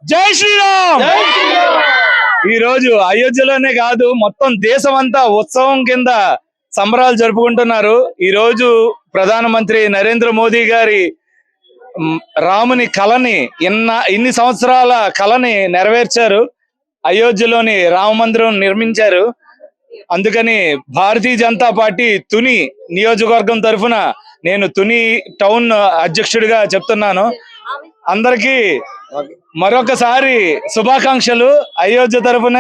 జై శ్రీరామ్. ఈ రోజు అయోధ్యలోనే కాదు మొత్తం దేశం అంతా ఉత్సవం కింద సంబరాలు జరుపుకుంటున్నారు. ఈ రోజు ప్రధానమంత్రి నరేంద్ర మోదీ గారి రాముని కళని ఇన్ని సంవత్సరాల కళని నెరవేర్చారు. అయోధ్యలోని రామ మందిరం నిర్మించారు. అందుకని భారతీయ జనతా పార్టీ తుని నియోజకవర్గం తరఫున నేను తుని టౌన్ అధ్యక్షుడిగా చెప్తున్నాను. అందరికీ మరొకసారి శుభాకాంక్షలు. అయోధ్య తరఫున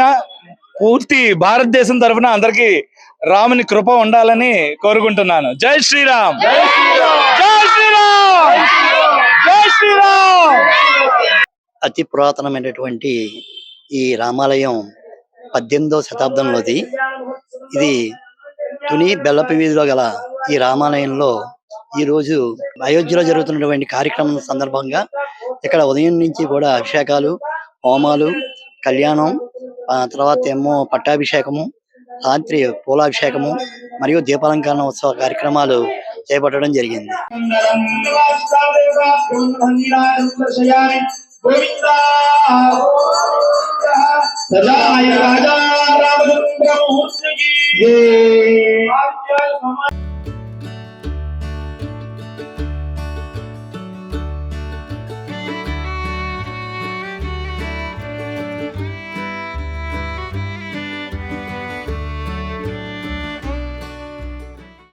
పూర్తి భారతదేశం తరఫున అందరికీ రాముని కృప ఉండాలని కోరుకుంటున్నాను. జై శ్రీరామ్. జై శ్రీరామ్. జై శ్రీరామ్. అతి పురాతనమైనటువంటి ఈ రామాలయం 18వ శతాబ్దంలోది. ఇది తుని బెల్లపు వీధిలో గల ఈ రామాలయంలో ఈరోజు అయోధ్యలో జరుగుతున్నటువంటి కార్యక్రమం సందర్భంగా ఇక్కడ ఉదయం నుంచి కూడా అభిషేకాలు, హోమాలు, కళ్యాణం, తర్వాత ఏమో పట్టాభిషేకము, రాత్రి పూలాభిషేకము మరియు దీపాలంకరణ ఉత్సవ కార్యక్రమాలు చేపట్టడం జరిగింది. సదాయ రాజా రామచంద్ర మూర్తికి జై.